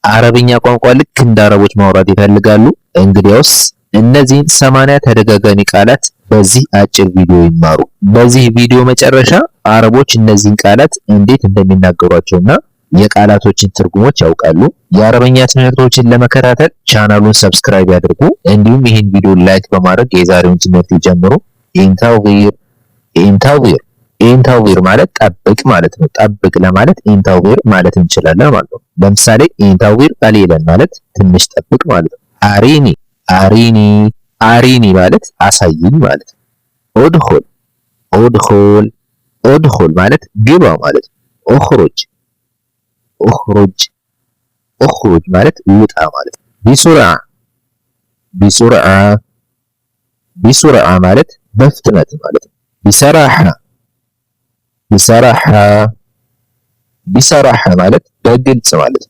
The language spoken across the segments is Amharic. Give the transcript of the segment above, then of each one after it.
አረብኛ ቋንቋ ልክ እንደ አረቦች ማውራት ይፈልጋሉ? እንግዲያውስ እነዚህን 80 ተደጋጋሚ ቃላት በዚህ አጭር ቪዲዮ ይማሩ። በዚህ ቪዲዮ መጨረሻ አረቦች እነዚህን ቃላት እንዴት እንደሚናገሯቸውና የቃላቶችን ትርጉሞች ያውቃሉ። የአረበኛ ትምህርቶችን ለመከታተል ቻናሉን ሰብስክራይብ ያድርጉ። እንዲሁም ይህን ቪዲዮ ላይክ በማድረግ የዛሬውን ትምህርት ይጀምሩ። ኢንታዊር ማለት ጠብቅ ማለት ነው። ጠብቅ ለማለት ኢንታዊር ማለት እንችላለን ማለት ነው። ለምሳሌ ኢንታዊር ቀሊለን ማለት ትንሽ ጠብቅ ማለት ነው። አሪኒ ማለት አሳይኝ ማለት ነው። ኡድኹል ማለት ግባ ማለት ነው። ኡኽሩጅ ማለት ውጣ ማለት ነው። ቢሱርዓ ማለት በፍጥነት ማለት ነው። ቢሰራሐ ማለት በግልጽ ማለት ነው።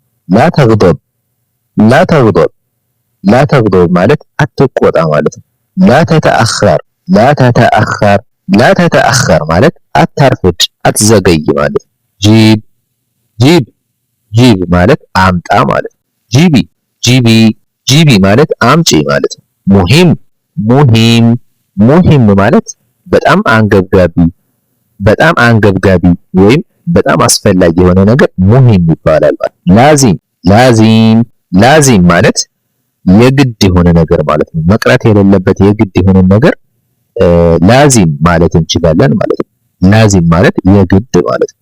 ላተግዶብ ማለት አትቆጣ ማለት ነው። ላተተአኸር ማለት አታርፍድ፣ አትዘገይ ማለት ነው። ጂብ ማለት አምጣ ማለት ነው። ጂቢ ማለት አምጪ ማለት ነው። ሙሂም ማለት በጣም አንገብጋቢ ወይም በጣም አስፈላጊ የሆነ ነገር ሙሂም ይባላል ማለት ነው። ላዚም ማለት የግድ የሆነ ነገር ማለት ነው። መቅረት የሌለበት የግድ የሆነ ነገር ላዚም ማለት እንችላለን ማለት ነው። ላዚም ማለት የግድ ማለት ነው።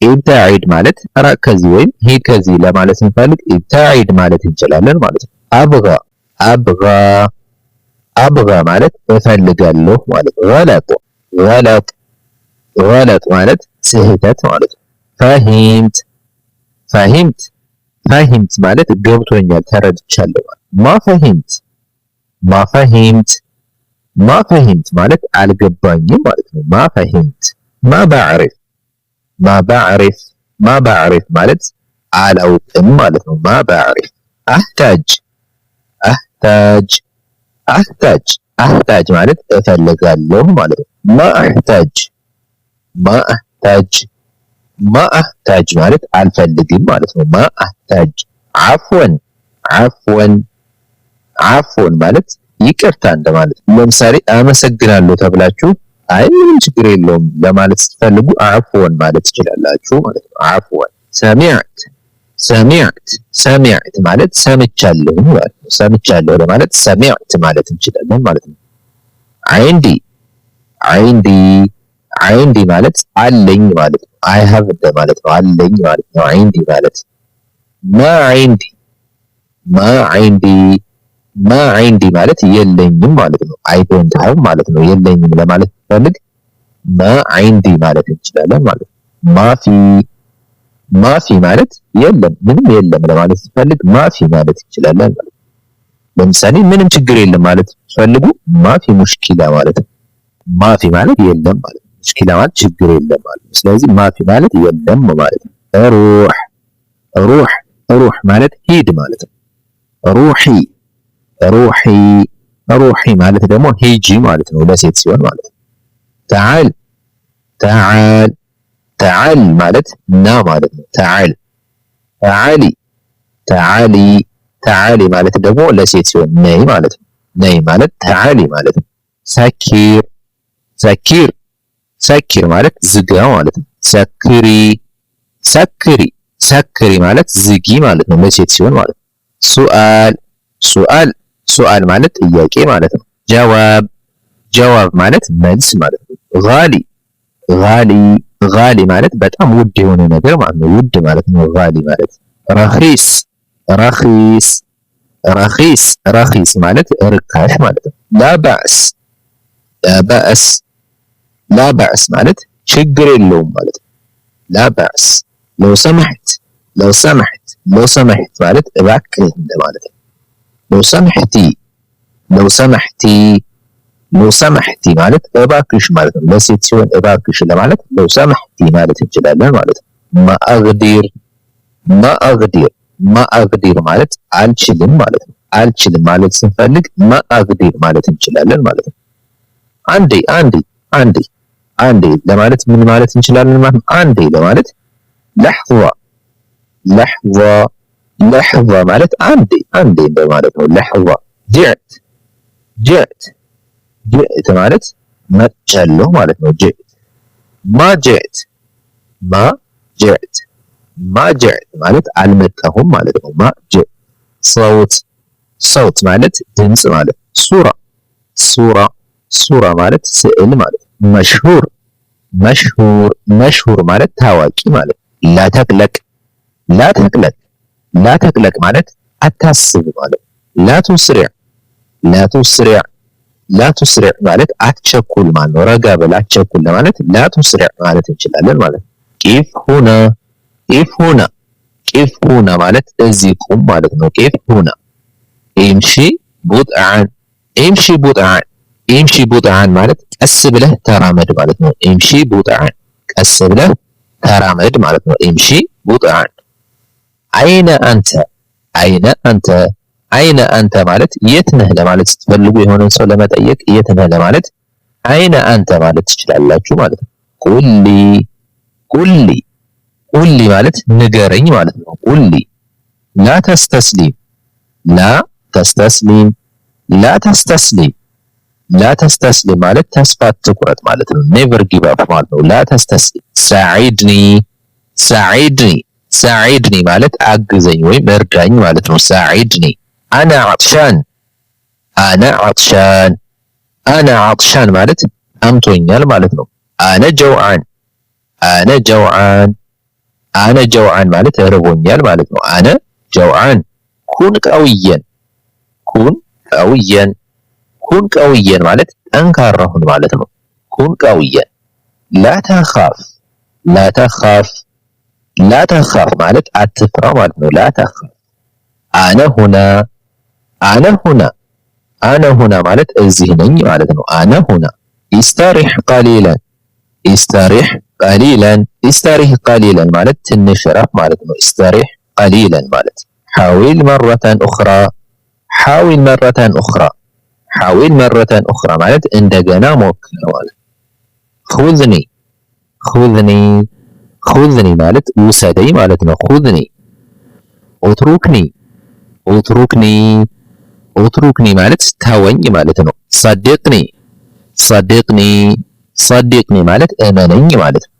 ኢብታዒድ ማለት ራቅ ከዚህ ወይም ሂድ ከዚህ ለማለት ስንፈልግ ኢብታዒድ ማለት እንችላለን ማለት ነው። አብጋ ማለት እፈልጋለሁ ማለት ነው። ገለጥ ማለት ስህተት ማለት ነው። ፈሂምት ማለት ገብቶኛል ተረድቻለሁ ማለት። ማፈሂምት ማለት አልገባኝም ማለት ነው። ማባዕሪፍ ማለት አላውቅም ማለት ነው። ማባዕሪፍ አህታጅ ማለት እፈልጋለሁ ማለት ነው። ማአህታጅ ማለት አልፈልግም ማለት ነው። ማአህታጅ አፍወን ማለት ይቅርታ እንደማለት ነው። ለምሳሌ አመሰግናለሁ ተብላችሁ አይ ምንም ችግር የለውም ለማለት ስትፈልጉ አፍወን ማለት ትችላላችሁ ማለት ነው። አፍወን ሰሚዕት ማለት ሰምቻለሁ ማለት ነው። ሰምቻለሁ ለማለት ሰሚዕት ማለት እንችላለን ማለት ነው። አይንዲ ማለት አለኝ ማለት ነው። አይ ሃቭ ማለት ነው። አለኝ ማለት ነው። አይንዲ ማለት ማዕንዲ ማለት የለኝም ማለት ነው። አይ ዶንት ሃቭ ማለት ነው። የለኝም ለማለት ፈልግ ማዕንዲ ማለት እንችላለን ማለት ነው። ማፊ ማለት የለም ምንም የለም ለማለት ስትፈልግ ማፊ ማለት እንችላለን ማለት ነው። ለምሳሌ ምንም ችግር የለም ማለት ስትፈልጉ ማፊ ሙሽኪላ ማለት ነው። ማፊ ማለት የለም ማለት ነው። ሙሽኪላ ማለት ችግር የለም ማለት ነው። ስለዚህ ማፊ ማለት የለም ማለት ነው። ሩህ ማለት ሂድ ማለት ነው። ሩሂ ማለት ደግሞ ሂጂ ማለት ነው። ለሴት ሲሆን ማለት ነው። ተዓል ማለት ና ማለት ነው። ተዓሊ ማለት ደግሞ ለሴት ሲሆን ነይ ማለት ነው። ነይ ማለት ተዓሊ ማለት ነው። ሰኪር ማለት ዝጋ ማለት ነው። ሰክሪ ማለት ዝጊ ማለት ነው። ለሴት ሲሆን ማለት ነው። ሱአል ማለት ጥያቄ ማለት ነው። ጀዋብ ማለት መልስ ማለት ነው። ጋሊ ማለት በጣም ውድ የሆነ ነገር ማለት ነው። ውድ ማለት ነው ጋሊ ማለት። ረኺስ ማለት ርካሽ ማለት ነው። ላባዕስ ማለት ችግር የለውም ማለት ነው። ላባዕስ ለው ሰመሕት ማለት እባክህ እንደማለት ነው። ለው ሰመሕቲ ማለት እባክሽ ማለት ነው። ለሴት ሲሆን እባክሽ ለማለት ለው ሰመሕቲ ማለት እንችላለን ማለት ነው። ማአግዲር ማለት አልችልም ማለት ነው። አልችልም ማለት ስንፈልግ ማአግዲር ማለት እንችላለን ማለት ነው። አንዴ ለማለት ምን ማለት እንችላለን ማለት ነው። አንዴ ለማለት لحظة لحظة لحظة ማለት አንዴ እንደማለት ነው። لحظة جئت جئت جئت ማለት መጥቻለሁ ማለት ነው። جئت ما جئت ما جئت ما جئت ማለት አልመጣሁም ማለት ነው። ما جئت صوت ማለት ድምጽ ማለት ሱራ ማለት ስዕል ማለት መሽሁር ማለት ታዋቂ ማለት ላተቅለቅ ማለት አታስብ ማለት ላቱስሪዕ ማለት አትቸኩል ማለት ነው። ረጋ በል አትቸኩል ለማለት ላቱስሪዕ ማለት እንችላለን ማለት ነው። ቂፍ ሁና ማለት እዚህ ቁም ማለት ነው። ቂፍ ሁና ኢምሺ ቡጥዓን ማለት ቀስ ብለህ ተራመድ ማለት ነው። ኢምሺ ቡጥዓን ቀስ ብለህ ተራመድ ማለት ነው። ኢምሺ ቡጥዓን አይነ አንተ ማለት የት ነህ ለማለት ስትፈልጉ የሆነን ሰው ለመጠየቅ የት ነህ ለማለት አይነ አንተ ማለት ትችላላችሁ ማለት ነው። ቁሊ ማለት ንገረኝ ማለት ነው። ቁሊ ላ ተስተስሊም ማለት ተስፋ አትቁረጥ ማለት ነው። ኔቨር ጊቭ አፕ ማለት ነው። ላ ተስተስሊም ሳዒድኒ ማለት አግዘኝ ወይም እርዳኝ ማለት ነው። ሳዒድኒ አና ዓጥሻን ማለት አምቶኛል ማለት ነው። አነ ጀውዓን ማለት እርቦኛል ማለት ነው። አነ ጀውዓን ኩን ቀውየን ማለት ጠንካራ ሁን ማለት ነው። ኩን ቀውየን ላተኻፍ ማለት አትፍራ ማለት ነው። ላተኻፍ አነ ሁና ማለት እዚህ ነኝ ማለት ነው። አነ ሁና ኢስተሪሕ ቀሊላን ማለት ትንሽ ረፍ ማለት ነው። ኢስተሪሕ ቀሊላን ማለት ሓዊል መረተን ኡኽራ ማለት እንደገና ሞክር ማለት ኹዝኒ ማለት ውሰደኝ ማለት ነው። ኹዝኒ ኡትሩክኒ ማለት ተወኝ ማለት ነው። ሰዲቅኒ ማለት እመነኝ ማለት ነው።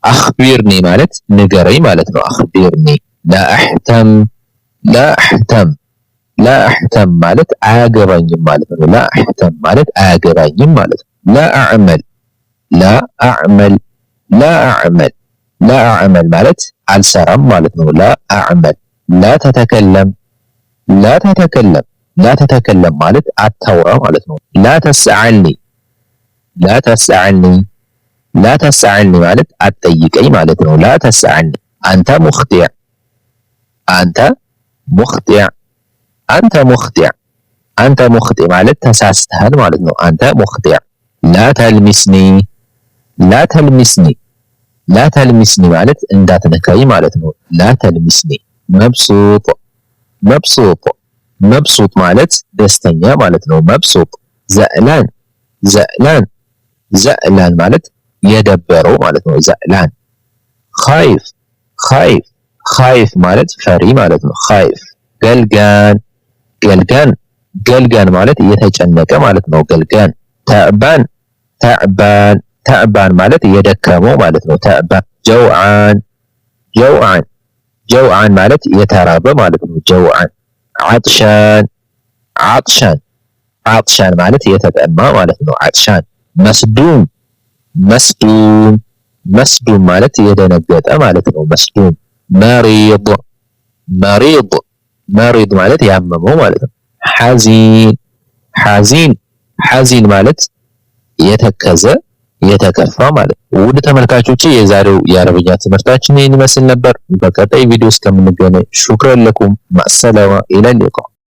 አኽቢርኒ ማለት ንገረኝ ማለት ነው። አኽቢርኒ ላአሕተም ማለት አያገባኝም ማለት ነው። ላአሕተም ማለት አያገባኝም ማለት ነው። ላአዕመል ማለት አልሰራም ማለት ነው። ላአዕመል ላተተከለም ማለት አታውራ ማለት ነው። ላተስአልኒ ማለት አትጠይቀኝ ማለት ነው። ላተስአልኒ አንተ ሙኽጢዕ ማለት ተሳስተሃል ማለት ነው። አንተ ሙኽጢዕ ላተልሚስኒ ማለት እንዳትነካኝ ማለት ነው። ላተልሚስኒ መብሱጥ ማለት ደስተኛ ማለት ነው። መብሱጥ ዘዕላን ማለት የደበረው ማለት ነው። ዘዕላን ኻይፍ ማለት ፈሪ ማለት ነው። ኻይፍ ገልጋን ማለት የተጨነቀ ማለት ነው። ገልጋን ተዕባን ማለት የደከመው ማለት ነው። ተዕባን ጀውዓን ማለት የተራበ ማለት ነው። ጀውዓን ዓጥሻን ማለት የተጠማ ማለት ነው። ዓጥሻን መስዱም ማለት የደነገጠ ማለት ነው። መስዱም መሪድ ማለት ያመመው ማለት ነው። ሐዚን ማለት የተከዘ የተከፋ ማለት ነው። ውድ ተመልካቾቼ የዛሬው የአረብኛ ትምህርታችን ይህን ይመስል ነበር። በቀጣይ ቪዲዮ እስከምንገናኝ ሹክረን ለኩም ማሰላማ ኢለል ሊቃ